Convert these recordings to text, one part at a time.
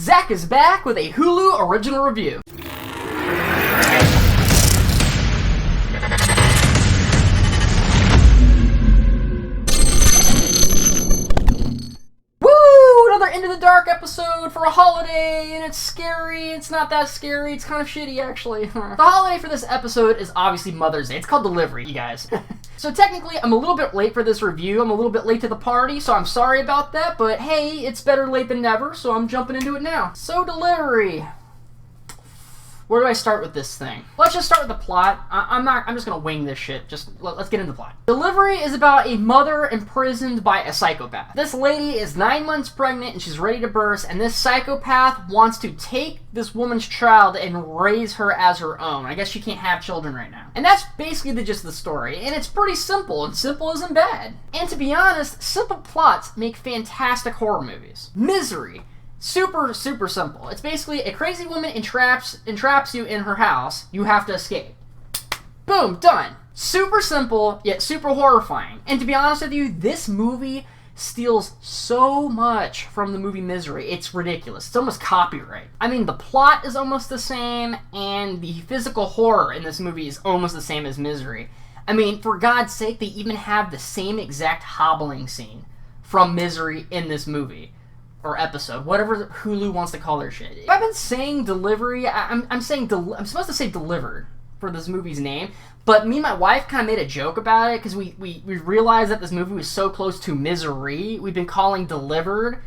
Zach is back with a Hulu original review. Into the Dark episode for a holiday, and it's scary. It's not that scary. It's kind of shitty, actually. The holiday for this episode is obviously Mother's Day. It's called Delivery, you guys. So technically, I'm a little bit late for this review. I'm a little bit late to the party, so I'm sorry about that, but hey, it's better late than never, so I'm jumping into it now. So Delivery. Where do I start with this thing? Let's just start with the plot. I'm just gonna wing this shit. Let's get into the plot. Delivery is about a mother imprisoned by a psychopath. This lady is 9 months pregnant and she's ready to burst, and this psychopath wants to take this woman's child and raise her as her own. I guess she can't have children right now. And that's basically the gist of the story, and it's pretty simple, and simple isn't bad. And to be honest, simple plots make fantastic horror movies. Misery. Super simple. It's basically a crazy woman entraps you in her house. You have to escape. Boom, done. Super simple, yet super horrifying. And to be honest with you, this movie steals so much from the movie Misery. It's ridiculous. It's almost copyright. I mean, the plot is almost the same, and the physical horror in this movie is almost the same as Misery. I mean, for God's sake, they even have the same exact hobbling scene from Misery in this movie. Or episode, whatever Hulu wants to call their shit. If I've been saying Delivery, I'm supposed to say Delivered for this movie's name, but me and my wife kind of made a joke about it because we realized that this movie was so close to Misery. We've been calling Delivered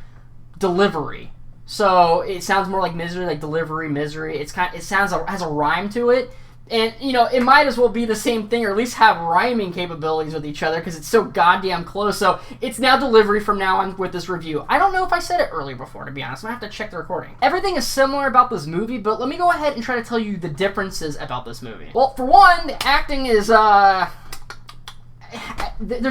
Delivery, so it sounds more like Misery, like Delivery, Misery. It has a rhyme to it. And, you know, it might as well be the same thing, or at least have rhyming capabilities with each other, because it's so goddamn close. So, it's now Delivery from now on with this review. I don't know if I said it earlier before, to be honest. I'm going to have to check the recording. Everything is similar about this movie, but let me go ahead and try to tell you the differences about this movie. Well, for one, the acting is, there's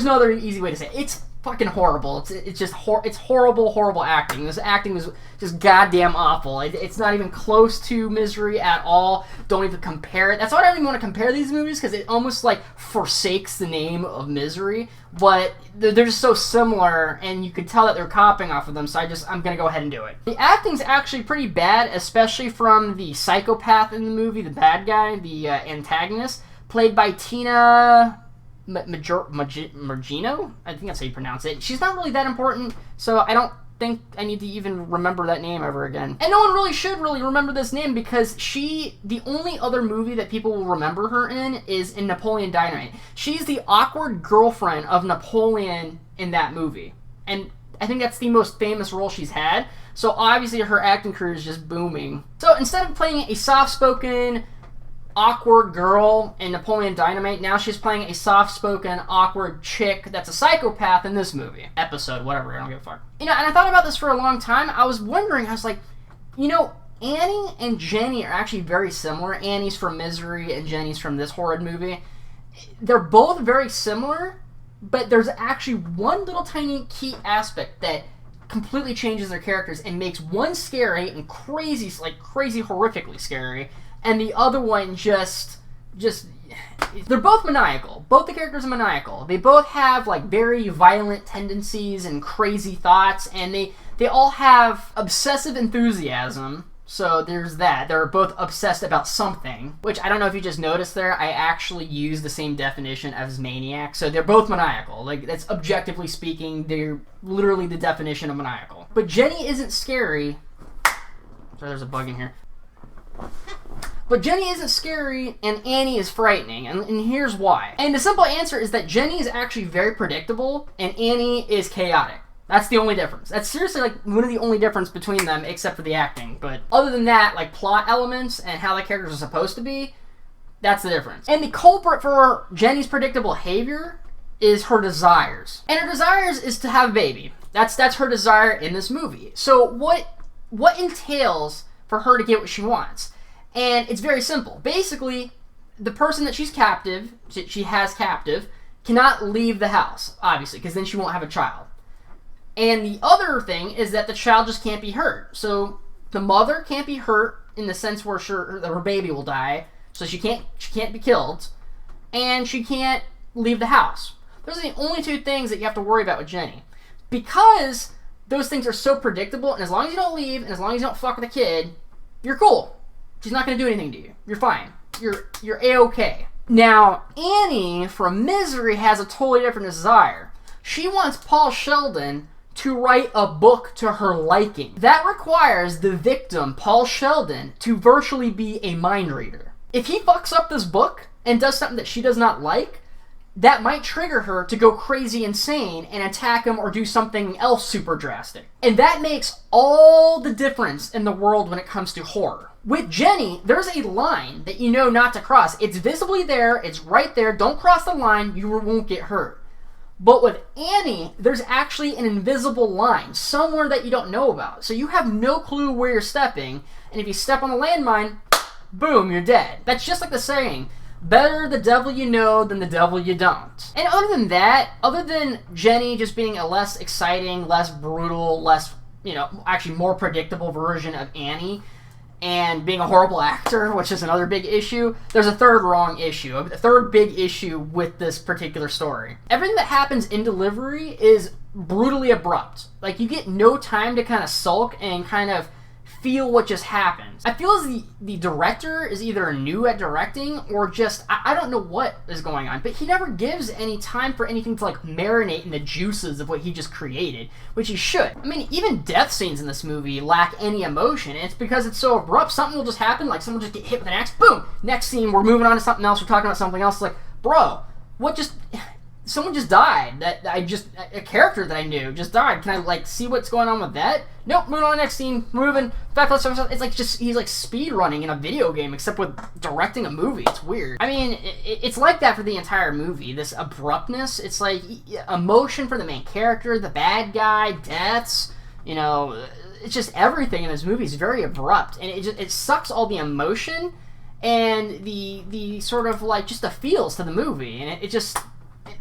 no other easy way to say it. It's fucking horrible. It's horrible acting. This acting is just goddamn awful. It's not even close to Misery at all. Don't even compare it. That's why I don't even want to compare these movies, because it almost like forsakes the name of Misery. But they're just so similar, and you could tell that they're copying off of them, so I'm gonna go ahead and do it. The acting's actually pretty bad, especially from the psychopath in the movie, the bad guy, the antagonist, played by Tina Margino? I think that's how you pronounce it. She's not really that important, so I don't think I need to even remember that name ever again. And no one really should remember this name, because the only other movie that people will remember her in is in Napoleon Dynamite. She's the awkward girlfriend of Napoleon in that movie. And I think that's the most famous role she's had, so obviously her acting career is just booming. So instead of playing a soft-spoken, awkward girl in Napoleon Dynamite, now she's playing a soft-spoken, awkward chick that's a psychopath in this movie. Episode, whatever, I don't give a fuck. You know, and I thought about this for a long time. I was wondering, I was like, you know, Annie and Jenny are actually very similar. Annie's from Misery and Jenny's from this horrid movie. They're both very similar, but there's actually one little tiny key aspect that completely changes their characters and makes one scary and crazy horrifically scary, and the other one just they're both maniacal. Both the characters are maniacal. They both have like very violent tendencies and crazy thoughts, and they all have obsessive enthusiasm. So there's that. They're both obsessed about something, which I don't know if you just noticed there. I actually use the same definition as maniac. So they're both maniacal. Like, that's objectively speaking, they're literally the definition of maniacal. But Jenny isn't scary. Sorry, there's a bug in here. But Jenny isn't scary, and Annie is frightening, and here's why. And the simple answer is that Jenny is actually very predictable, and Annie is chaotic. That's the only difference. That's seriously like one of the only difference between them, except for the acting. But other than that, like plot elements and how the characters are supposed to be, that's the difference. And the culprit for Jenny's predictable behavior is her desires. And her desires is to have a baby. That's her desire in this movie. So what entails for her to get what she wants? And it's very simple. Basically, the person that she has captive, cannot leave the house, obviously, because then she won't have a child. And the other thing is that the child just can't be hurt. So the mother can't be hurt in the sense where her baby will die, so she can't be killed, and she can't leave the house. Those are the only two things that you have to worry about with Jenny. Because those things are so predictable, and as long as you don't leave, and as long as you don't fuck with a kid, you're cool. She's not going to do anything to you. You're fine. You're A-okay. Now, Annie from Misery has a totally different desire. She wants Paul Sheldon to write a book to her liking. That requires the victim, Paul Sheldon, to virtually be a mind reader. If he fucks up this book and does something that she does not like, that might trigger her to go crazy insane and attack him or do something else super drastic. And that makes all the difference in the world when it comes to horror. With Jenny, there's a line that you know not to cross. It's visibly there, it's right there, don't cross the line, you won't get hurt. But with Annie, there's actually an invisible line somewhere that you don't know about. So you have no clue where you're stepping, and if you step on the landmine, boom, you're dead. That's just like the saying, better the devil you know than the devil you don't. And other than that, other than Jenny just being a less exciting, less brutal, less, actually more predictable version of Annie, and being a horrible actor, which is another big issue, there's a third wrong issue, a third big issue with this particular story. Everything that happens in Delivery is brutally abrupt. Like, you get no time to kind of sulk and kind of feel what just happened. I feel as the director is either new at directing or just, I don't know what is going on, but he never gives any time for anything to like marinate in the juices of what he just created, which he should. I mean, even death scenes in this movie lack any emotion, and it's because it's so abrupt. Something will just happen, like someone just get hit with an axe, boom! Next scene, we're moving on to something else, we're talking about something else, like, bro, what just... Someone just died. A character that I knew just died. Can I, like, see what's going on with that? Nope, moving on to the next scene, moving. It's like just, he's like speed running in a video game, except with directing a movie. It's weird. I mean, it's like that for the entire movie. This abruptness, it's like emotion for the main character, the bad guy, deaths, it's just everything in this movie is very abrupt. And it sucks all the emotion and the sort of, like, just the feels to the movie. And it just...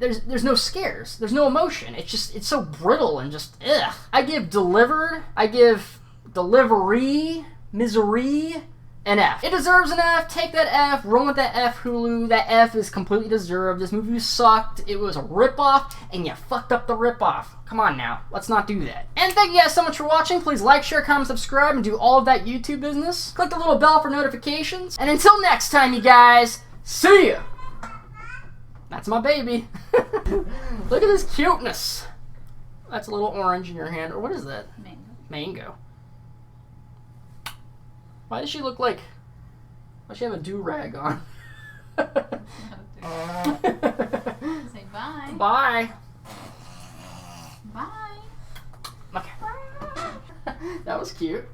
There's no scares. There's no emotion. It's so brittle and just, ugh. I give Delivered, I give Delivery, Misery, an F. It deserves an F. Take that F. Run with that F, Hulu. That F is completely deserved. This movie sucked. It was a ripoff, and you fucked up the ripoff. Come on now. Let's not do that. And thank you guys so much for watching. Please like, share, comment, subscribe, and do all of that YouTube business. Click the little bell for notifications. And until next time, you guys, see ya! That's my baby. Look at this cuteness. That's a little orange in your hand. Or what is that? Mango. Mango. Why does she look like... Why does she have a do-rag on? Say bye. Bye. Bye. Okay. That was cute.